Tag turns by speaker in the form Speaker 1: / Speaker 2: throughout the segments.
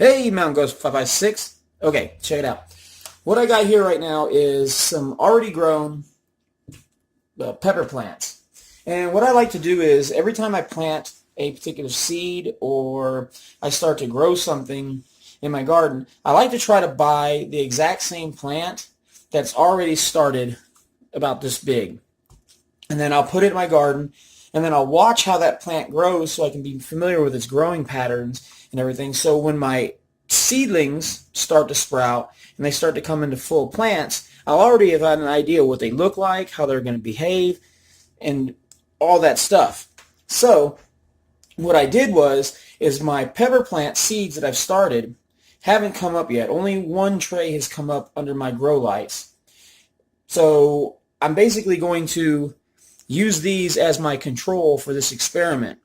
Speaker 1: Hey, Mountain Ghost 556. Okay, check it out. What I got here right now is some already grown pepper plants. And what I like to do is every time I plant a particular seed or I start to grow something in my garden, I like to try to buy the exact same plant that's already started about this big. And then I'll put it in my garden, and then I'll watch how that plant grows so I can be familiar with its growing patterns and everything. So when my seedlings start to sprout and they start to come into full plants, I'll already have had an idea what they look like, how they're going to behave, and all that stuff. So what I did is my pepper plant seeds that I've started haven't come up yet. Only one tray has come up under my grow lights. So I'm basically going to use these as my control for this experiment.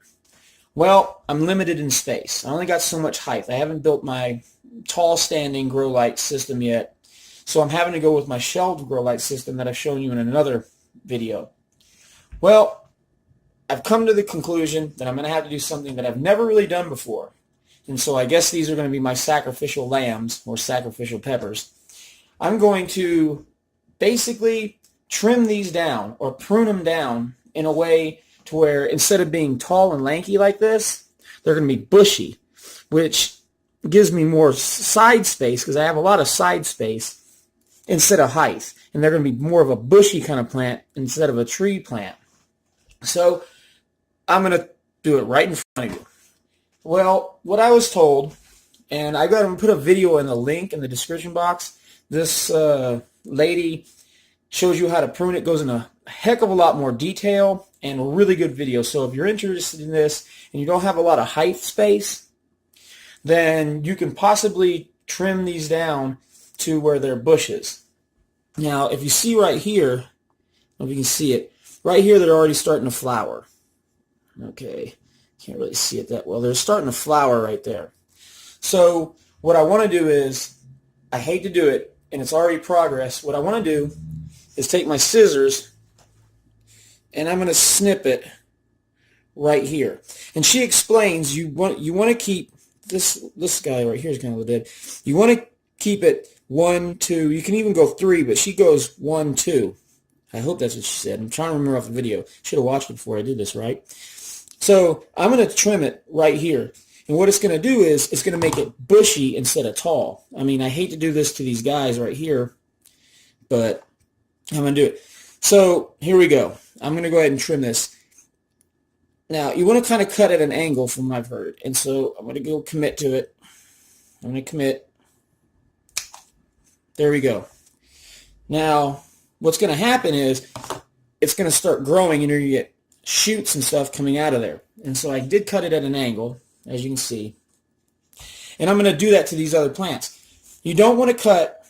Speaker 1: Well, I'm limited in space. I only got so much height. I haven't built my tall standing grow light system yet. So I'm having to go with my shelved grow light system that I've shown you in another video. Well, I've come to the conclusion that I'm going to have to do something that I've never really done before. And so I guess these are going to be my sacrificial lambs or sacrificial peppers. I'm going to basically trim these down or prune them down in a way to where instead of being tall and lanky like this, they're going to be bushy, which gives me more side space because I have a lot of side space instead of height. And they're going to be more of a bushy kind of plant instead of a tree plant. So I'm going to do it right in front of you. Well, what I was told, and I got to put a video in the link in the description box. This lady shows you how to prune it, goes in a heck of a lot more detail and a really good video. So if you're interested in this and you don't have a lot of height space, then you can possibly trim these down to where they're bushes. Now, if you see right here, I don't know if you can see it, right here they're already starting to flower. Okay, can't really see it that well. They're starting to flower right there. So what I want to do is, I hate to do it, and it's already progress. What I want to do is take my scissors and I'm going to snip it right here. And she explains you want to keep this guy right here is kind of dead. You want to keep it 1, 2. You can even go 3, but she goes 1, 2. I hope that's what she said. I'm trying to remember off the video. Should have watched it before I did this, right? So I'm going to trim it right here. And what it's going to do is it's going to make it bushy instead of tall. I mean, I hate to do this to these guys right here, but I'm going to do it. So here we go. I'm going to go ahead and trim this. Now, you want to kind of cut at an angle from what I've heard. And so I'm going to go commit to it. I'm going to commit. There we go. Now, what's going to happen is it's going to start growing and you're going to get shoots and stuff coming out of there. And so I did cut it at an angle, as you can see. And I'm going to do that to these other plants. You don't want to cut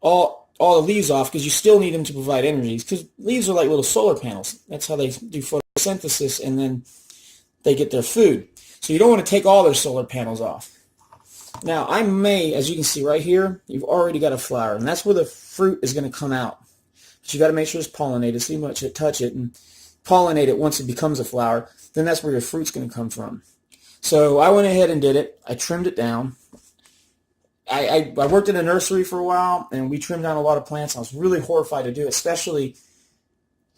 Speaker 1: all the leaves off because you still need them to provide energy, because leaves are like little solar panels. That's how they do photosynthesis, and then they get their food. So you don't want to take all their solar panels off. Now, I may, as you can see right here, you've already got a flower, and that's where the fruit is going to come out. But you got to make sure it's pollinated, so you want to touch it and pollinate it once it becomes a flower. Then that's where your fruit's going to come from. So I went ahead and did it. I trimmed it down. I worked in a nursery for a while, and we trimmed down a lot of plants. I was really horrified to do it, especially,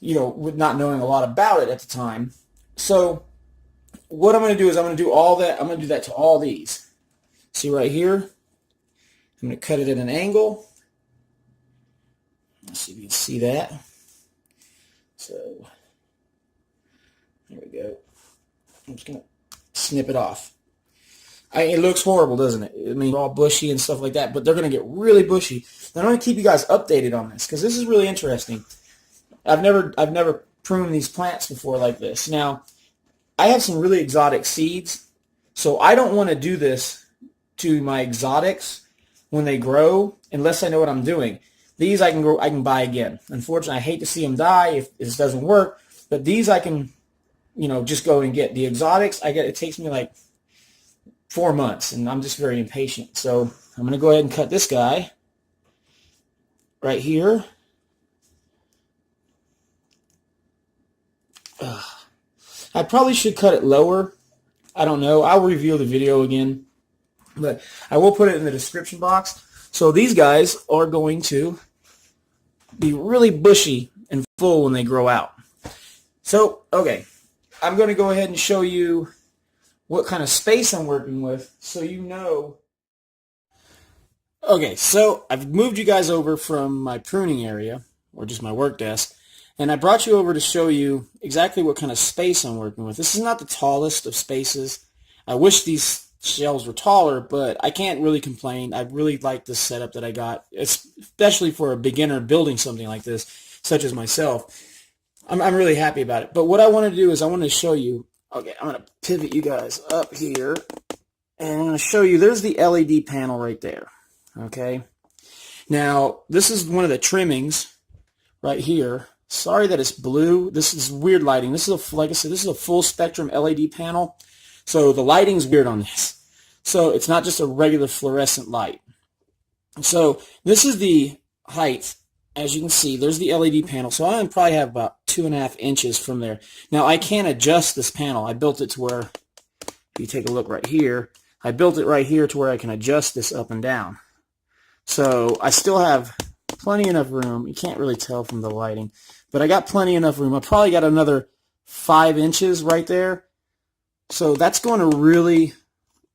Speaker 1: with not knowing a lot about it at the time. So what I'm going to do is I'm going to do all that. I'm going to do that to all these. See right here? I'm going to cut it at an angle. Let's see if you can see that. So there we go. I'm just going to snip it off. It looks horrible, doesn't it? I mean, all bushy and stuff like that, but they're going to get really bushy. And I'm going to keep you guys updated on this because this is really interesting. I've never pruned these plants before like this. Now, I have some really exotic seeds, so I don't want to do this to my exotics when they grow unless I know what I'm doing. These I can buy again. Unfortunately, I hate to see them die if this doesn't work, but these I can, just go and get. The exotics, it takes me like 4 months, and I'm just very impatient. So I'm going to go ahead and cut this guy right here. I probably should cut it lower. I don't know. I'll review the video again. but I will put it in the description box. So these guys are going to be really bushy and full when they grow out. So, okay, I'm going to go ahead and show you what kind of space I'm working with so you know. Okay, so I've moved you guys over from my pruning area, or just my work desk, and I brought you over to show you exactly what kind of space I'm working with. This is not the tallest of spaces. I wish these shelves were taller, but I can't really complain. I really like this setup that I got, especially for a beginner building something like this, such as myself. I'm really happy about it. But what I want to do is I want to show you, okay, I'm going to pivot you guys up here, and I'm going to show you, there's the LED panel right there, okay? Now, this is one of the trimmings right here. Sorry that it's blue. This is weird lighting. This is, like I said, this is a full spectrum LED panel, so the lighting's weird on this. So it's not just a regular fluorescent light. So this is the height. As you can see, there's the LED panel. So I probably have about 2.5 inches from there. Now I can adjust this panel. I built it to where, if you take a look right here, I built it right here to where I can adjust this up and down. So I still have plenty enough room. You can't really tell from the lighting, but I got plenty enough room. I probably got another 5 inches right there. So that's going to really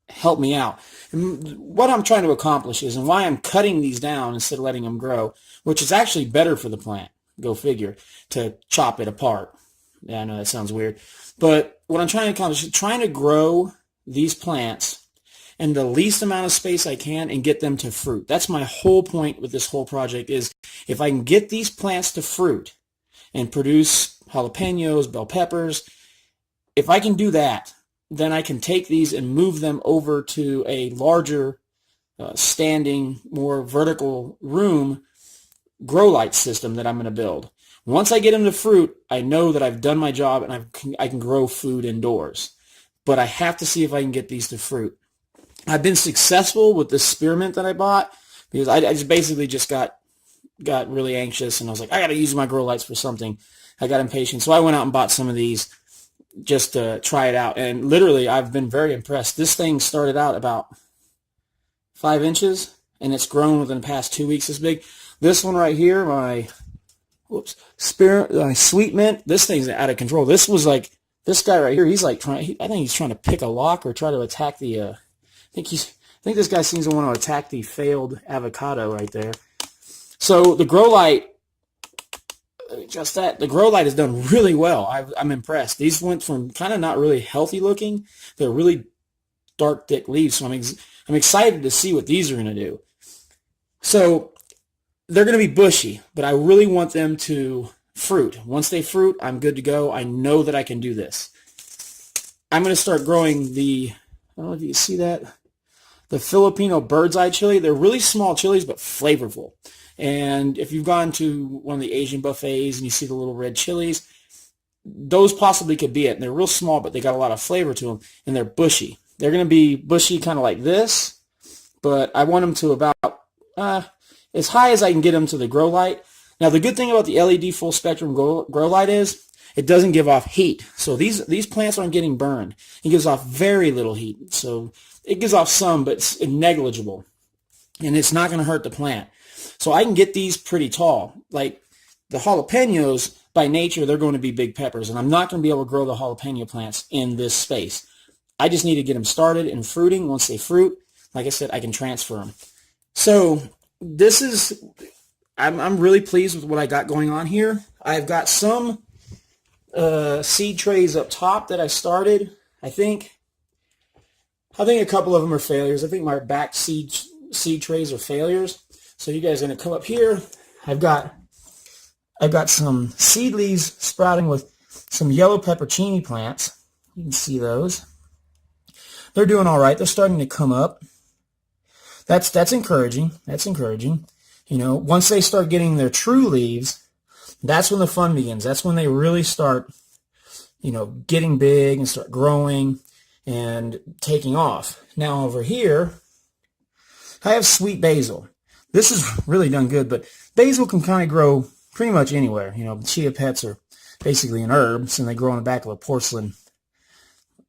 Speaker 1: help me out. And what I'm trying to accomplish is, and why I'm cutting these down instead of letting them grow, which is actually better for the plant, go figure, to chop it apart. Yeah, I know that sounds weird. But what I'm trying to accomplish is trying to grow these plants in the least amount of space I can and get them to fruit. That's my whole point with this whole project, is if I can get these plants to fruit and produce jalapenos, bell peppers, if I can do that, then I can take these and move them over to a larger standing, more vertical room grow light system that I'm going to build. Once I get them to fruit, I know that I've done my job and I can grow food indoors. But I have to see if I can get these to fruit. I've been successful with this spearmint that I bought because I just basically just got really anxious, and I was like, I got to use my grow lights for something. I got impatient, so I went out and bought some of these just to try it out. And literally, I've been very impressed. This thing started out about 5 inches, and it's grown within the past 2 weeks this big. This one right here, my sweet mint, this thing's out of control. This was like, this guy right here, he's like I think he's trying to pick a lock or try to attack the, I think this guy seems to want to attack the failed avocado right there. So the grow light, the grow light has done really well. I'm impressed. These went from kind of not really healthy looking, they're really dark, thick leaves. So I'm excited to see what these are going to do. So they're going to be bushy, but I really want them to fruit. Once they fruit, I'm good to go. I know that I can do this. I'm going to start growing I don't know if you can see that, the Filipino bird's eye chili. They're really small chilies, but flavorful. And if you've gone to one of the Asian buffets and you see the little red chilies, those possibly could be it. And they're real small, but they got a lot of flavor to them, and they're bushy. They're going to be bushy kind of like this, but I want them to about as high as I can get them to the grow light. Now, the good thing about the LED full spectrum grow light is it doesn't give off heat. So these plants aren't getting burned. It gives off very little heat. So it gives off some, but it's negligible. And it's not going to hurt the plant. So I can get these pretty tall. Like the jalapenos, by nature, they're going to be big peppers. And I'm not going to be able to grow the jalapeno plants in this space. I just need to get them started and fruiting. Once they fruit, like I said, I can transfer them. So this is, I'm really pleased with what I got going on here. I've got some seed trays up top that I started. I think a couple of them are failures. I think my back seed trays are failures. So you guys are going to come up here. I've got some seed leaves sprouting with some yellow peppercini plants. You can see those. They're doing all right. They're starting to come up. That's encouraging. That's encouraging. You know, once they start getting their true leaves, that's when the fun begins. That's when they really start, you know, getting big and start growing and taking off. Now over here, I have sweet basil. This has really done good, but basil can kind of grow pretty much anywhere. You know, chia pets are basically an herb, and they grow on the back of a porcelain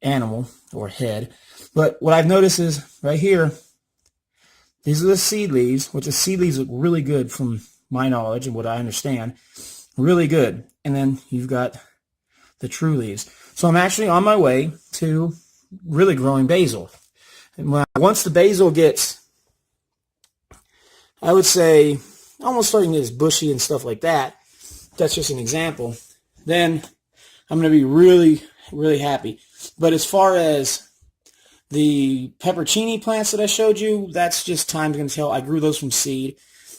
Speaker 1: animal or head. But what I've noticed is right here, these are the seed leaves, which the seed leaves look really good from my knowledge and what I understand. Really good. And then you've got the true leaves. So I'm actually on my way to really growing basil. And once the basil gets, I would say, almost starting to get bushy and stuff like that, that's just an example, then I'm going to be really, really happy. But as far as the peppercini plants that I showed you, that's just time's going to tell. I grew those from seed.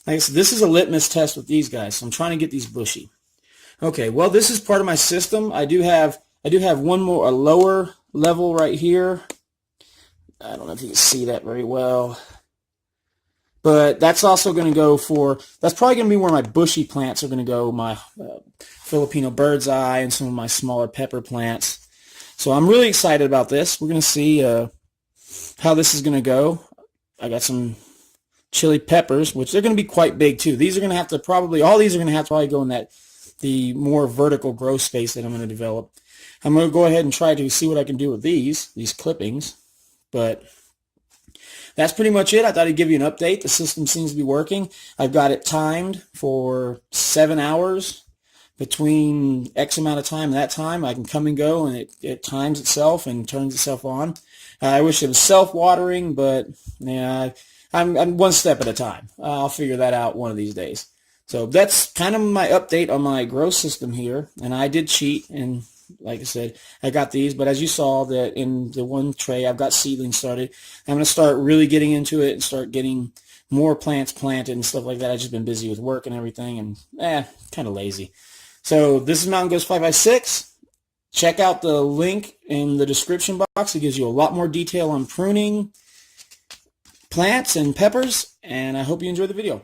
Speaker 1: Like I said, this is a litmus test with these guys, so I'm trying to get these bushy. Okay, well, this is part of my system. I do have one more, a lower level right here. I don't know if you can see that very well. But that's also going to go for, that's probably going to be where my bushy plants are going to go, my Filipino bird's eye and some of my smaller pepper plants. So I'm really excited about this. We're going to see how this is going to go. I got some chili peppers, which they're going to be quite big too. These are going to have to probably, all these are going to have to probably go in the more vertical growth space that I'm going to develop. I'm going to go ahead and try to see what I can do with these clippings. But that's pretty much it. I thought I'd give you an update. The system seems to be working. I've got it timed for 7 hours. Between X amount of time and that time, I can come and go, and it times itself and turns itself on. I wish it was self-watering, but yeah, I'm one step at a time. I'll figure that out one of these days. So that's kind of my update on my grow system here. And I did cheat, and like I said, I got these, but as you saw that in the one tray, I've got seedlings started. I'm going to start really getting into it and start getting more plants planted and stuff like that. I've just been busy with work and everything, and kind of lazy. So this is Mountain Ghost 5x6. Check out the link in the description box. It gives you a lot more detail on pruning plants and peppers, and I hope you enjoy the video.